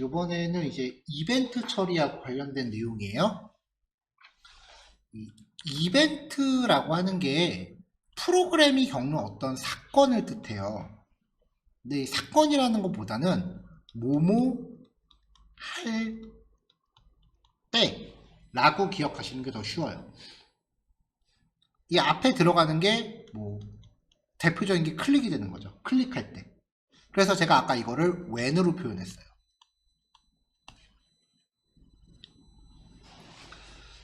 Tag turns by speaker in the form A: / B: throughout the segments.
A: 이번에는 이제 이벤트 처리하고 관련된 내용이에요. 이벤트라고 하는 게 프로그램이 겪는 어떤 사건을 뜻해요. 근데 이 사건이라는 것보다는 뭐뭐 할 때 라고 기억하시는 게 더 쉬워요. 이 앞에 들어가는 게 뭐 대표적인 게 클릭이 되는 거죠. 클릭할 때. 그래서 제가 아까 이거를 when으로 표현했어요.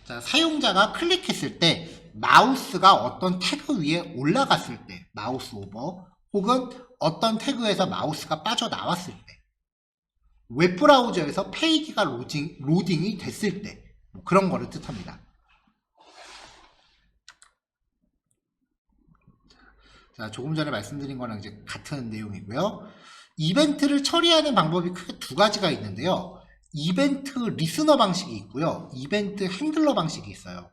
A: 자, 사용자가 클릭했을 때 마우스가 어떤 태그 위에 올라갔을 때 마우스 오버, 혹은 어떤 태그에서 마우스가 빠져나왔을 때, 웹브라우저에서 페이지가 로딩이 됐을 때, 뭐 그런 거를 뜻합니다. 자, 조금 전에 말씀드린 거랑 이제 같은 내용이고요. 이벤트를 처리하는 방법이 크게 두 가지가 있는데요. 이벤트 리스너 방식이 있고요. 이벤트 핸들러 방식이 있어요.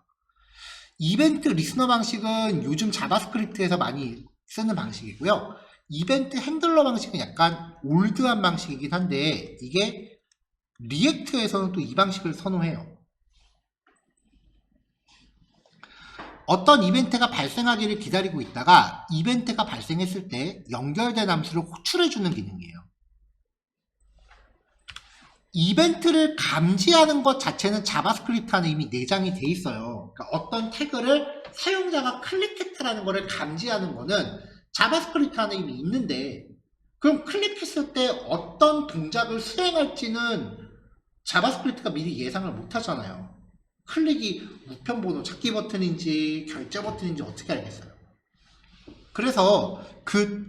A: 이벤트 리스너 방식은 요즘 자바스크립트에서 많이 쓰는 방식이고요. 이벤트 핸들러 방식은 약간 올드한 방식이긴 한데, 이게 리액트에서는 또 이 방식을 선호해요. 어떤 이벤트가 발생하기를 기다리고 있다가 이벤트가 발생했을 때 연결된 함수를 호출해주는 기능이에요. 이벤트를 감지하는 것 자체는 자바스크립트 안에 이미 내장이 돼 있어요. 그러니까 어떤 태그를 사용자가 클릭했다라는 것을 감지하는 거는 자바스크립트 안에 이미 있는데, 그럼 클릭했을 때 어떤 동작을 수행할지는 자바스크립트가 미리 예상을 못 하잖아요. 클릭이 우편번호 찾기 버튼인지 결제 버튼인지 어떻게 알겠어요? 그래서 그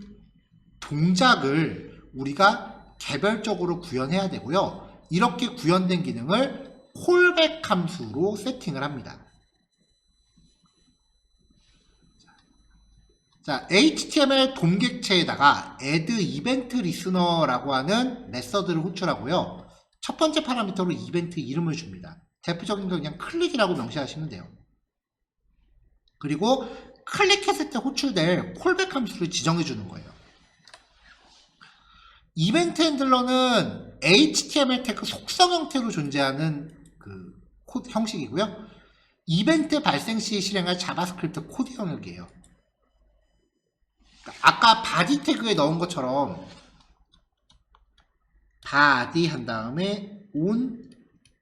A: 동작을 우리가 개별적으로 구현해야 되고요. 이렇게 구현된 기능을 콜백 함수로 세팅을 합니다. 자, HTML 돔 객체에다가 add event listener라고 하는 메서드를 호출하고요. 첫 번째 파라미터로 이벤트 이름을 줍니다. 대표적인 건 그냥 클릭이라고 명시하시면 돼요. 그리고 클릭했을 때 호출될 콜백 함수를 지정해 주는 거예요. 이벤트 핸들러는 HTML 태그 속성 형태로 존재하는 그 코드 형식이고요. 이벤트 발생 시 실행할 자바스크립트 코드 영역이에요. 아까 바디 태그에 넣은 것처럼 바디 한 다음에 on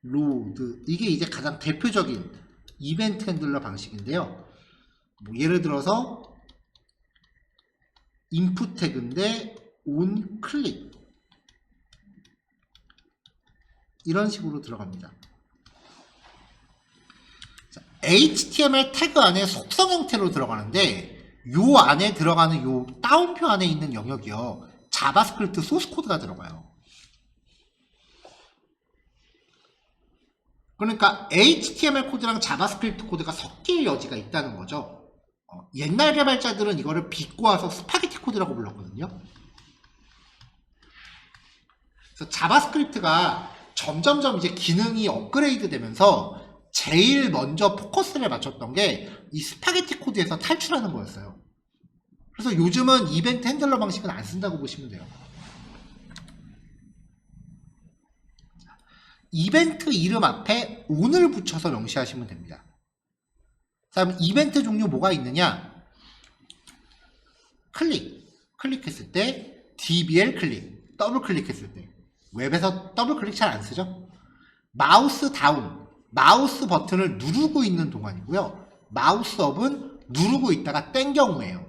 A: 로드, 이게 이제 가장 대표적인 이벤트 핸들러 방식인데요. 뭐 예를 들어서 인풋 태그인데 on 클릭, 이런 식으로 들어갑니다. 자, HTML 태그 안에 속성 형태로 들어가는데, 요 안에 들어가는 요 따옴표 안에 있는 영역이요, 자바스크립트 소스 코드가 들어가요. 그러니까 HTML 코드랑 자바스크립트 코드가 섞일 여지가 있다는 거죠. 옛날 개발자들은 이거를 비꼬아서 스파게티 코드라고 불렀거든요. 그래서 자바스크립트가 점점점 이제 기능이 업그레이드 되면서 제일 먼저 포커스를 맞췄던 게 이 스파게티 코드에서 탈출하는 거였어요. 그래서 요즘은 이벤트 핸들러 방식은 안 쓴다고 보시면 돼요. 이벤트 이름 앞에 on을 붙여서 명시하시면 됩니다. 다음 이벤트 종류 뭐가 있느냐? 클릭했을 때, DBL 클릭, 더블 클릭했을 때. 웹에서 더블 클릭 잘 안 쓰죠? 마우스 다운, 마우스 버튼을 누르고 있는 동안이고요. 마우스 업은 누르고 있다가 뗀 경우예요.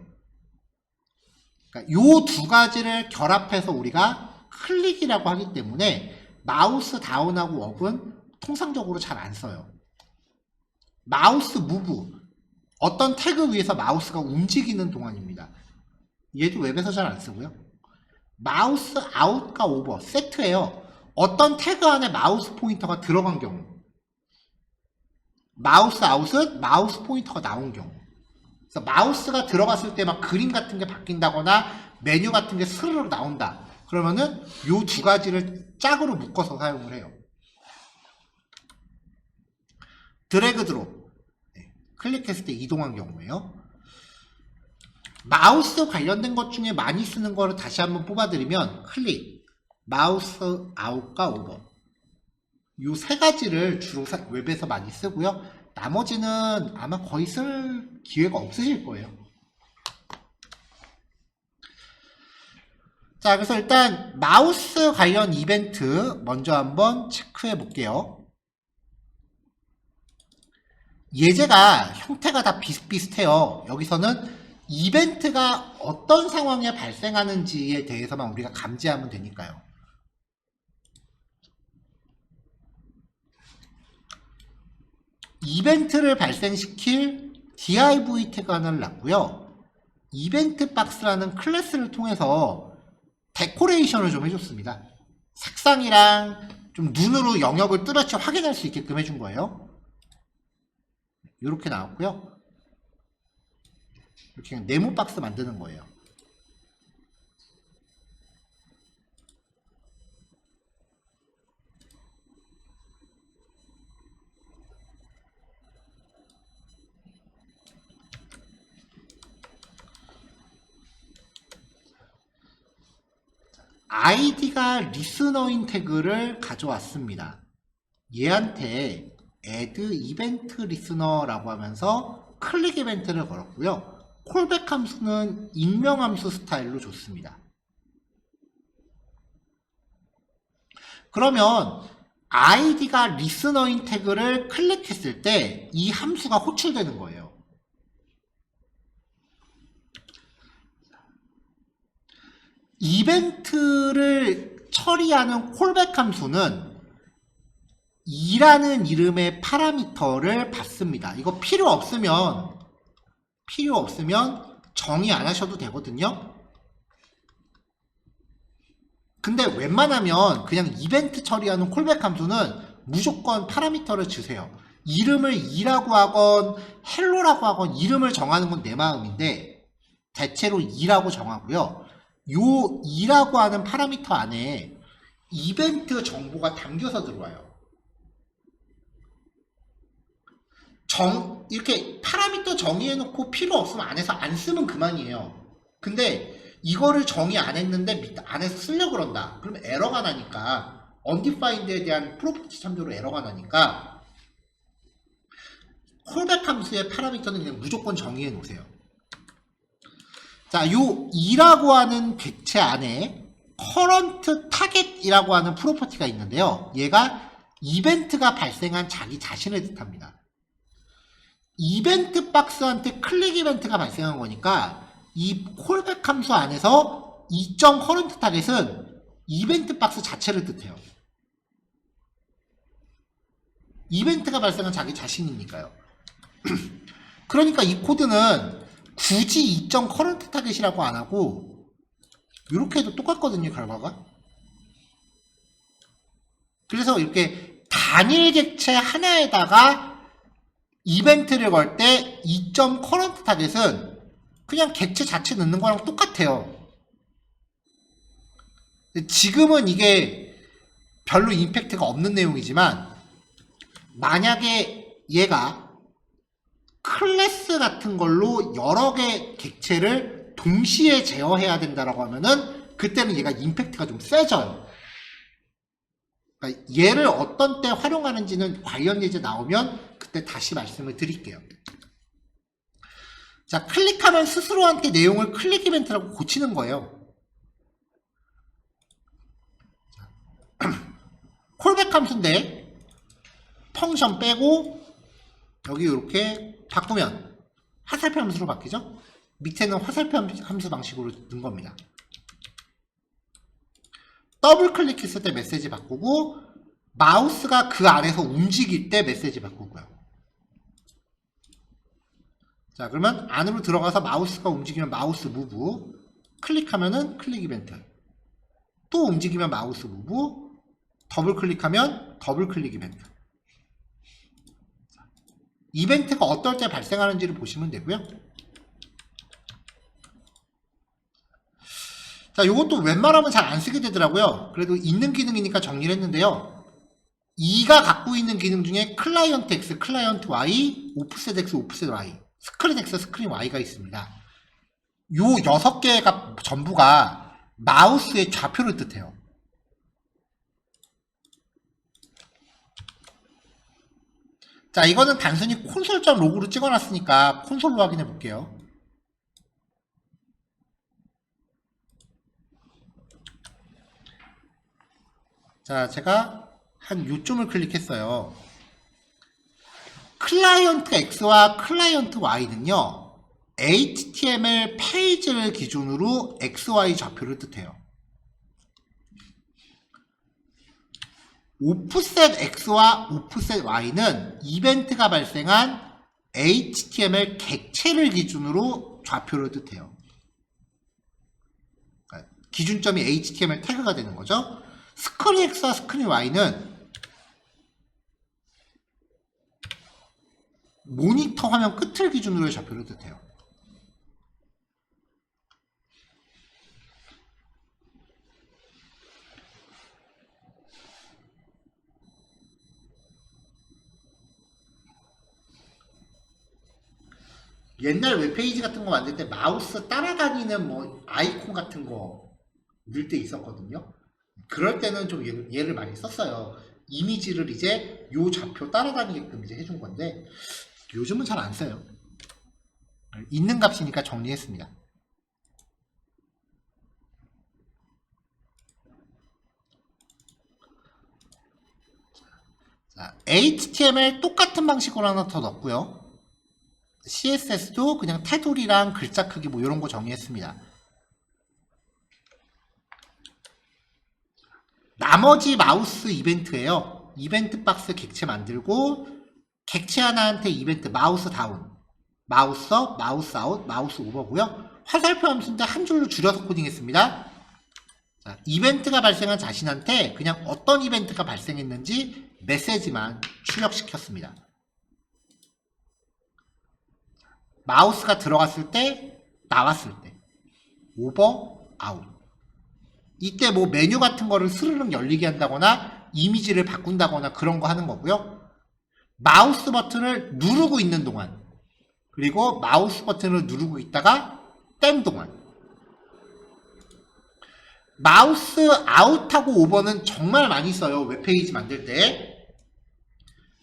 A: 그러니까 요 두 가지를 결합해서 우리가 클릭이라고 하기 때문에 마우스 다운하고 업은 통상적으로 잘 안 써요. 마우스 무브, 어떤 태그 위에서 마우스가 움직이는 동안입니다. 얘도 웹에서 잘 안 쓰고요. 마우스 아웃과 오버, 세트예요. 어떤 태그 안에 마우스 포인터가 들어간 경우, 마우스 아웃은 마우스 포인터가 나온 경우. 그래서 마우스가 들어갔을 때 막 그림 같은 게 바뀐다거나 메뉴 같은 게 스르륵 나온다. 그러면은 요 두 가지를 짝으로 묶어서 사용을 해요. 드래그 드롭, 클릭했을 때 이동한 경우에요. 마우스 관련된 것 중에 많이 쓰는 거를 다시 한번 뽑아드리면 클릭, 마우스 아웃과 오버. 요 세 가지를 주로 웹에서 많이 쓰고요. 나머지는 아마 거의 쓸 기회가 없으실 거예요. 자, 그래서 일단 마우스 관련 이벤트 먼저 한번 체크해 볼게요. 예제가 형태가 다 비슷비슷해요. 여기서는 이벤트가 어떤 상황에 발생하는지에 대해서만 우리가 감지하면 되니까요. 이벤트를 발생시킬 div 태그 하나를 놨고요. 이벤트 박스라는 클래스를 통해서 데코레이션을 좀 해줬습니다. 색상이랑 좀 눈으로 영역을 뚜렷이 확인할 수 있게끔 해준 거예요. 이렇게 나왔고요. 이렇게 그냥 네모 박스 만드는 거예요. 아이디가 리스너인 태그를 가져왔습니다. 얘한테 add event listener라고 하면서 클릭 이벤트를 걸었고요. 콜백 함수는 익명 함수 스타일로 줬습니다. 그러면 아이디가 리스너인 태그를 클릭했을 때 이 함수가 호출되는 거예요. 이벤트를 처리하는 콜백 함수는 2라는 이름의 파라미터를 받습니다. 이거 필요 없으면 정의 안 하셔도 되거든요. 근데 웬만하면 그냥 이벤트 처리하는 콜백 함수는 무조건 파라미터를 주세요. 이름을 2라고 하건 헬로라고 하건 이름을 정하는 건 내 마음인데 대체로 2라고 정하고요. 요 2라고 하는 파라미터 안에 이벤트 정보가 담겨서 들어와요. 이렇게 파라미터 정의해놓고 필요 없으면 안에서 안 쓰면 그만이에요. 근데 이거를 정의 안 했는데 밑에 안에서 쓰려고 그런다. 그러면 에러가 나니까 undefined에 대한 프로퍼티 참조로 에러가 나니까 콜백 함수의 파라미터는 그냥 무조건 정의해 놓으세요. 자, 요 2라고 하는 객체 안에 current target이라고 하는 프로퍼티가 있는데요. 얘가 이벤트가 발생한 자기 자신을 뜻합니다. 이벤트 박스한테 클릭 이벤트가 발생한 거니까 이 콜백 함수 안에서 current target은 이벤트 박스 자체를 뜻해요. 이벤트가 발생한 자기 자신이니까요. 그러니까 이 코드는 굳이 current target이라고 안 하고 이렇게 해도 똑같거든요, 결과가. 그래서 이렇게 단일 객체 하나에다가 이벤트를 걸 때 current target은 그냥 객체 자체 넣는 거랑 똑같아요. 지금은 이게 별로 임팩트가 없는 내용이지만 만약에 얘가 클래스 같은 걸로 여러 개 객체를 동시에 제어해야 된다라고 하면은 그때는 얘가 임팩트가 좀 세져요. 그러니까 얘를 어떤 때 활용하는지는 관련 예제 나오면 그때 다시 말씀을 드릴게요. 자, 클릭하면 스스로한테 내용을 클릭 이벤트라고 고치는 거예요. 콜백 함수인데 펑션 빼고 여기 이렇게 바꾸면 화살표 함수로 바뀌죠? 밑에는 화살표 함수 방식으로 넣은 겁니다. 더블 클릭했을 때 메시지 바꾸고 마우스가 그 안에서 움직일 때 메시지 바꾸고요. 자, 그러면 안으로 들어가서 마우스가 움직이면 마우스 무브, 클릭하면은 클릭 이벤트, 또 움직이면 마우스 무브, 더블 클릭하면 더블 클릭 이벤트. 이벤트가 어떨 때 발생하는지를 보시면 되고요. 자, 요것도 웬만하면 잘 안 쓰게 되더라고요. 그래도 있는 기능이니까 정리를 했는데요. 2가 갖고 있는 기능 중에 클라이언트 X, 클라이언트 Y, 오프셋 X, 오프셋 Y, 스크린 X, 스크린 Y가 있습니다. 요 6개가 전부가 마우스의 좌표를 뜻해요. 자, 이거는 단순히 콘솔.log로 찍어놨으니까 콘솔로 확인해 볼게요. 자, 제가 한 요점을 클릭했어요. 클라이언트 X와 클라이언트 Y는요, HTML 페이지를 기준으로 XY 좌표를 뜻해요. 오프셋 X와 오프셋 Y는 이벤트가 발생한 HTML 객체를 기준으로 좌표를 뜻해요. 그러니까 기준점이 HTML 태그가 되는 거죠. 스크린 X와 스크린 Y는 모니터 화면 끝을 기준으로의 좌표를 뜻해요. 옛날 웹페이지 같은 거 만들 때 마우스 따라다니는 뭐 아이콘 같은 거 넣을 때 있었거든요. 그럴 때는 좀 얘를 많이 썼어요. 이미지를 이제 요 좌표 따라다니게끔 이제 해준 건데 요즘은 잘 안 써요. 있는 값이니까 정리했습니다. 자, HTML 똑같은 방식으로 하나 더 넣고요. CSS도 그냥 테두리랑 글자 크기 뭐 이런 거 정의했습니다. 나머지 마우스 이벤트예요. 이벤트 박스 객체 만들고 객체 하나한테 이벤트 마우스 다운, 마우스 업, 마우스 아웃, 마우스 오버고요. 화살표 함수인데 한 줄로 줄여서 코딩했습니다. 자, 이벤트가 발생한 자신한테 그냥 어떤 이벤트가 발생했는지 메시지만 출력시켰습니다. 마우스가 들어갔을 때, 나왔을 때, 오버, 아웃. 이때 뭐 메뉴 같은 거를 스르륵 열리게 한다거나 이미지를 바꾼다거나 그런 거 하는 거고요. 마우스 버튼을 누르고 있는 동안, 그리고 마우스 버튼을 누르고 있다가 뗀 동안. 마우스 아웃하고 오버는 정말 많이 써요. 웹페이지 만들 때.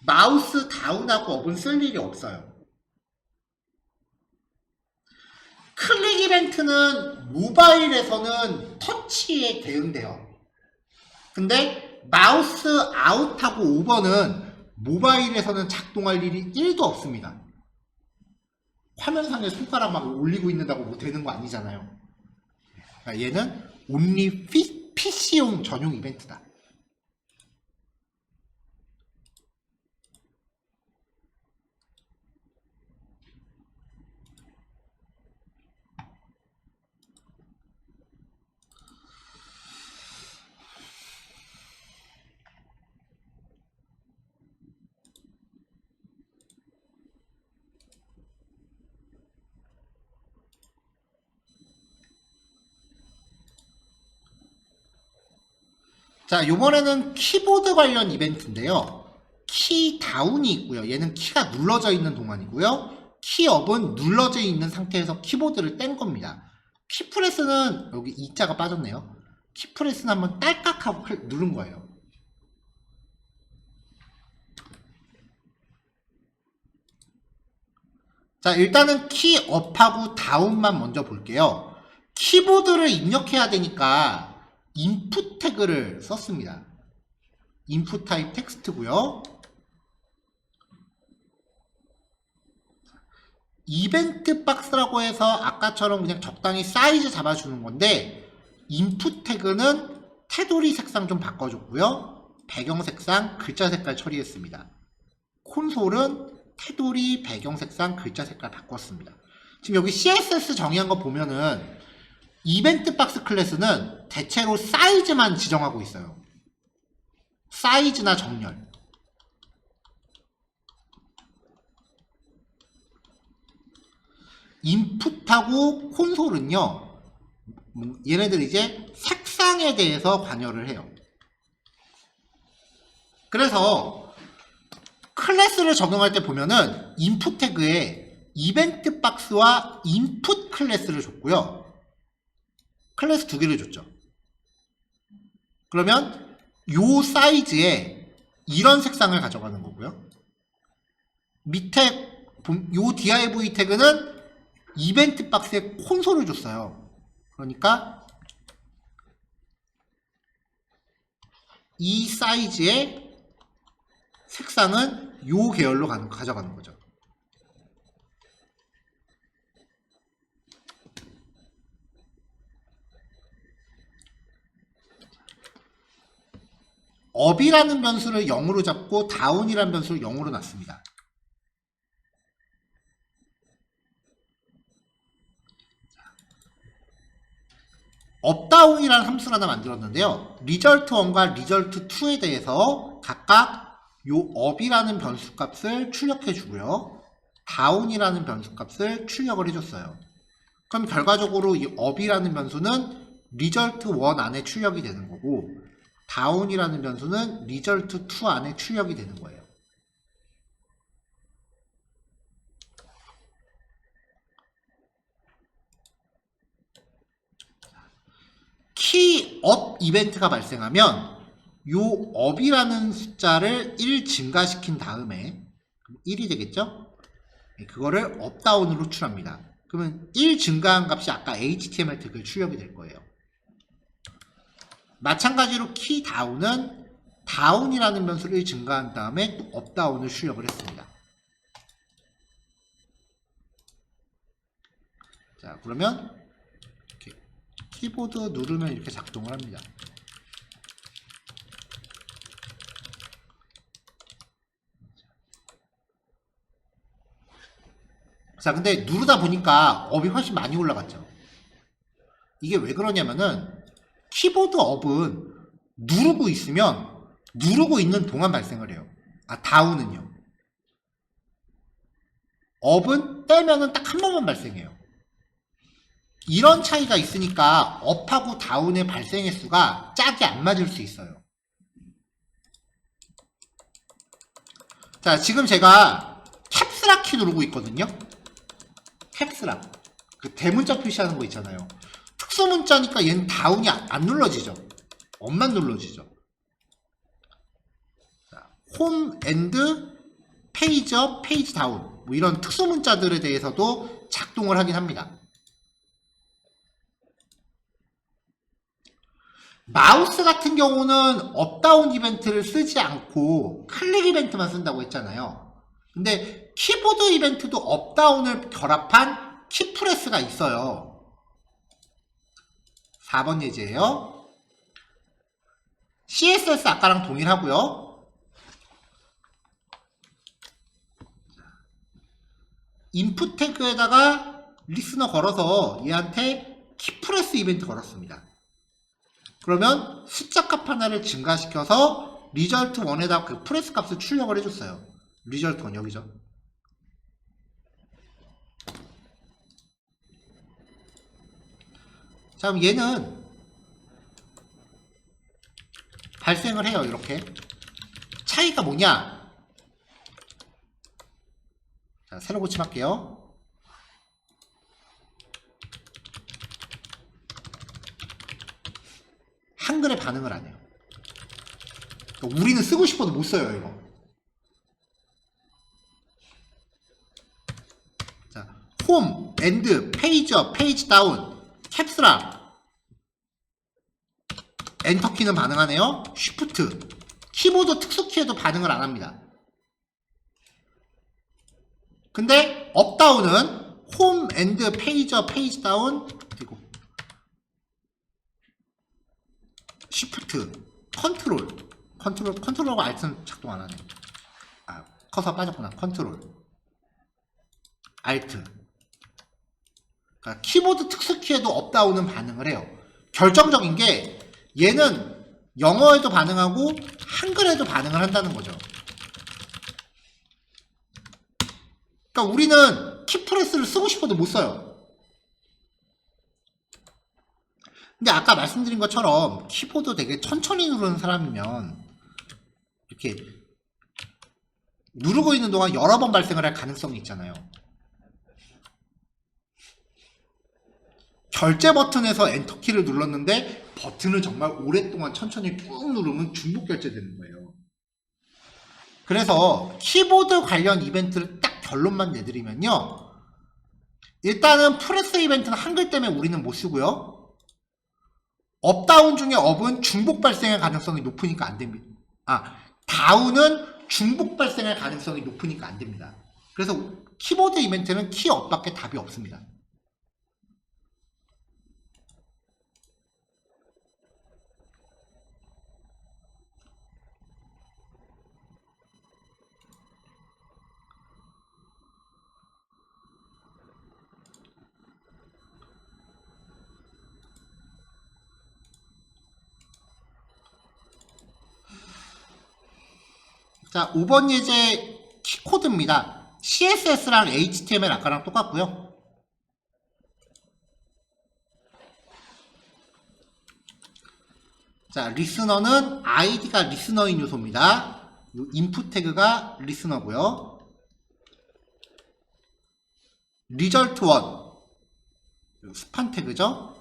A: 마우스 다운하고 업은 쓸 일이 없어요. 클릭 이벤트는 모바일에서는 터치에 대응돼요. 근데 마우스 아웃하고 오버는 모바일에서는 작동할 일이 1도 없습니다. 화면상에 손가락 막 올리고 있는다고 뭐 되는 거 아니잖아요. 그러니까 얘는 only PC용 전용 이벤트다. 자, 요번에는 키보드 관련 이벤트인데요. 키 다운이 있고요. 얘는 키가 눌러져 있는 동안이고요. 키업은 눌러져 있는 상태에서 키보드를 뗀 겁니다. 키프레스는 여기 이자가 빠졌네요. 키프레스는 한번 딸깍하고 누른 거예요. 자, 일단은 키업하고 다운만 먼저 볼게요. 키보드를 입력해야 되니까 인풋 태그를 썼습니다. 인풋 타입 텍스트고요. 이벤트 박스라고 해서 아까처럼 그냥 적당히 사이즈 잡아주는 건데 인풋 태그는 테두리 색상 좀 바꿔줬고요. 배경 색상, 글자 색깔 처리했습니다. 콘솔은 테두리, 배경 색상, 글자 색깔 바꿨습니다. 지금 여기 CSS 정의한 거 보면은 이벤트 박스 클래스는 대체로 사이즈만 지정하고 있어요. 사이즈나 정렬. 인풋하고 콘솔은요, 얘네들 이제 색상에 대해서 관여를 해요. 그래서 클래스를 적용할 때 보면은 인풋 태그에 이벤트 박스와 인풋 클래스를 줬고요. 클래스 2개를 줬죠. 그러면 요 사이즈에 이런 색상을 가져가는 거고요. 밑에 요 div 태그는 이벤트 박스에 콘솔을 줬어요. 그러니까 이 사이즈의 색상은 요 계열로 가져가는 거죠. up이라는 변수를 0으로 잡고 down이라는 변수를 0으로 놨습니다. 업다운이라는 함수를 하나 만들었는데요. result1과 result2에 대해서 각각 요 up이라는 변수 값을 출력해 주고요. down이라는 변수 값을 출력을 해줬어요. 그럼 결과적으로 이 up이라는 변수는 result1 안에 출력이 되는 거고 down이라는 변수는 result2 안에 출력이 되는 거예요. 키 업 이벤트가 발생하면 요 up이라는 숫자를 1 증가시킨 다음에 1이 되겠죠? 그거를 업다운으로 출합니다. 그러면 1 증가한 값이 아까 HTML 태그에 출력이 될 거예요. 마찬가지로 키 다운은 다운이라는 변수를 1 증가한 다음에 또 업다운을 출력을 했습니다. 자, 그러면 키보드 누르면 이렇게 작동을 합니다. 자, 근데 누르다 보니까 업이 훨씬 많이 올라갔죠. 이게 왜 그러냐면은 키보드 업은 누르고 있으면 누르고 있는 동안 발생을 해요. 다운은요. 업은 떼면은 딱 한 번만 발생해요. 이런 차이가 있으니까 업하고 다운의 발생 횟수가 짝이 안 맞을 수 있어요. 자, 지금 제가 캡스락 키 누르고 있거든요. 캡스락. 그 대문자 표시하는 거 있잖아요. 특수문자니까 얘는 다운이 안 눌러지죠. 업만 눌러지죠. 자, 홈 앤드 페이지 업, 페이지 다운. 뭐 이런 특수문자들에 대해서도 작동을 하긴 합니다. 마우스 같은 경우는 업다운 이벤트를 쓰지 않고 클릭 이벤트만 쓴다고 했잖아요. 근데 키보드 이벤트도 업다운을 결합한 키프레스가 있어요. 4번 예제예요. CSS 아까랑 동일하고요. 인풋 태그에다가 리스너 걸어서 얘한테 키프레스 이벤트 걸었습니다. 그러면 숫자 값 하나를 증가시켜서 result1에다 그 프레스 값을 출력을 해줬어요. result1 여기죠. 자, 그럼 얘는 발생을 해요. 이렇게. 차이가 뭐냐? 자, 새로 고침할게요. 한글에 반응을 안 해요. 그러니까 우리는 쓰고 싶어도 못 써요, 이거. 자, 홈, 엔드, 페이지 업, 페이지 다운, 캡스락. 엔터키는 반응하네요. 쉬프트. 키보드 특수키에도 반응을 안 합니다. 근데 업다운은 홈, 엔드, 페이지 업, 페이지 다운, 그리고 쉬프트, 컨트롤하고 알트는 작동 안 하네. 커서 빠졌구나. 컨트롤, 알트. 그러니까 키보드 특수키에도 업다운은 반응을 해요. 결정적인 게 얘는 영어에도 반응하고 한글에도 반응을 한다는 거죠. 그러니까 우리는 키프레스를 쓰고 싶어도 못 써요. 근데 아까 말씀드린 것처럼 키보드 되게 천천히 누르는 사람이면 이렇게 누르고 있는 동안 여러 번 발생을 할 가능성이 있잖아요. 결제 버튼에서 엔터키를 눌렀는데 버튼을 정말 오랫동안 천천히 꾹 누르면 중복 결제되는 거예요. 그래서 키보드 관련 이벤트를 딱 결론만 내드리면요. 일단은 프레스 이벤트는 한글 때문에 우리는 못 쓰고요. 업다운 중에 업은 중복 발생할 가능성이 높으니까 안 됩니다. 다운은 중복 발생할 가능성이 높으니까 안 됩니다. 그래서 키보드 이벤트는 키업밖에 답이 없습니다. 자, 5번 예제 키코드입니다. CSS랑 HTML 아까랑 똑같고요. 자, 리스너는 id가 리스너인 요소입니다. 인풋 태그가 리스너고요. result 1 스판 태그죠.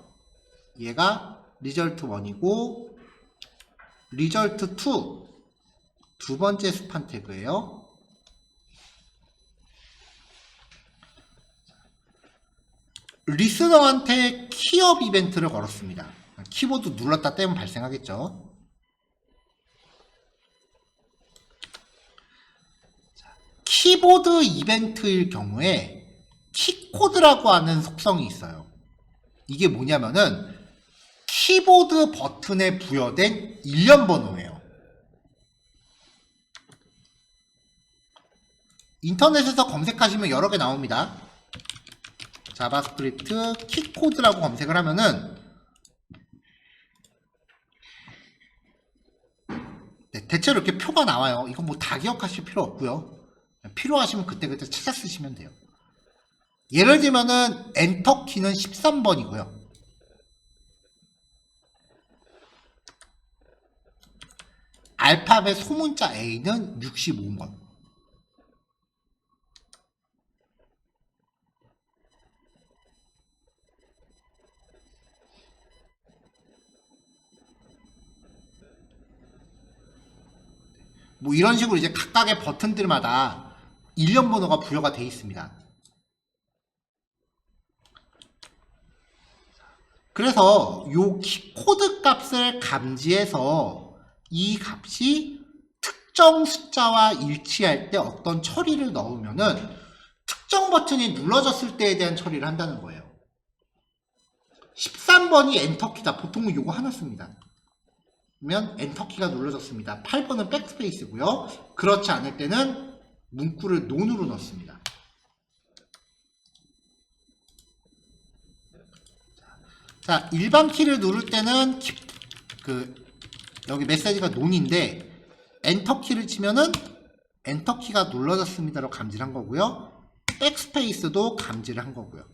A: 얘가 result 1이고 result 2 두 번째 스판 태그예요. 리스너한테 키업 이벤트를 걸었습니다. 키보드 눌렀다 떼면 발생하겠죠. 키보드 이벤트일 경우에 키코드라고 하는 속성이 있어요. 이게 뭐냐면은 키보드 버튼에 부여된 일련 번호예요. 인터넷에서 검색하시면 여러 개 나옵니다. 자바스크립트 키코드라고 검색을 하면은 대체로 이렇게 표가 나와요. 이건 뭐 다 기억하실 필요 없고요. 필요하시면 그때그때 찾아 쓰시면 돼요. 예를 들면은 엔터키는 13번이고요. 알파벳 소문자 A는 65번. 뭐 이런 식으로 이제 각각의 버튼들마다 일련 번호가 부여가 되어 있습니다. 그래서 요 키코드 값을 감지해서 이 값이 특정 숫자와 일치할 때 어떤 처리를 넣으면은 특정 버튼이 눌러졌을 때에 대한 처리를 한다는 거예요. 13번이 엔터키다. 보통은 요거 하나 씁니다. 그러면 엔터키가 눌러졌습니다. 8번은 백스페이스고요. 그렇지 않을 때는 문구를 논으로 넣습니다. 자, 일반 키를 누를 때는 여기 메시지가 논인데 엔터키를 치면은 엔터키가 눌러졌습니다로 감지를 한 거고요. 백스페이스도 감지를 한 거고요.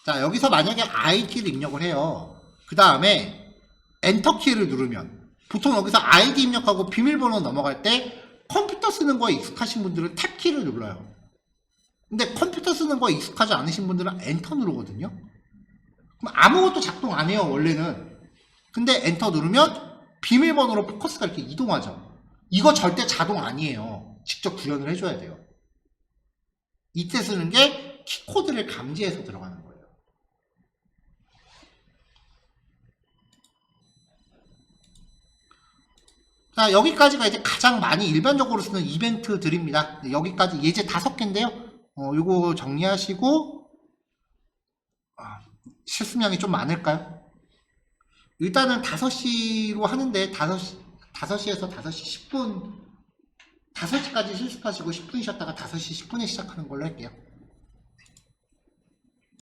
A: 자, 여기서 만약에 ID를 입력을 해요. 그 다음에 엔터키를 누르면 보통 여기서 ID 입력하고 비밀번호 넘어갈 때 컴퓨터 쓰는 거에 익숙하신 분들은 탭키를 눌러요. 근데 컴퓨터 쓰는 거에 익숙하지 않으신 분들은 엔터 누르거든요. 그럼 아무것도 작동 안 해요, 원래는. 근데 엔터 누르면 비밀번호로 포커스가 이렇게 이동하죠. 이거 절대 자동 아니에요. 직접 구현을 해줘야 돼요. 이때 쓰는 게 키코드를 감지해서 들어가는 거예요. 자, 여기까지가 이제 가장 많이 일반적으로 쓰는 이벤트들입니다. 여기까지 예제 5개인데요. 요거 정리하시고, 실습량이 좀 많을까요? 일단은 5시로 하는데, 5시에서 5시 10분, 5시까지 실습하시고 10분 쉬었다가 5시 10분에 시작하는 걸로 할게요.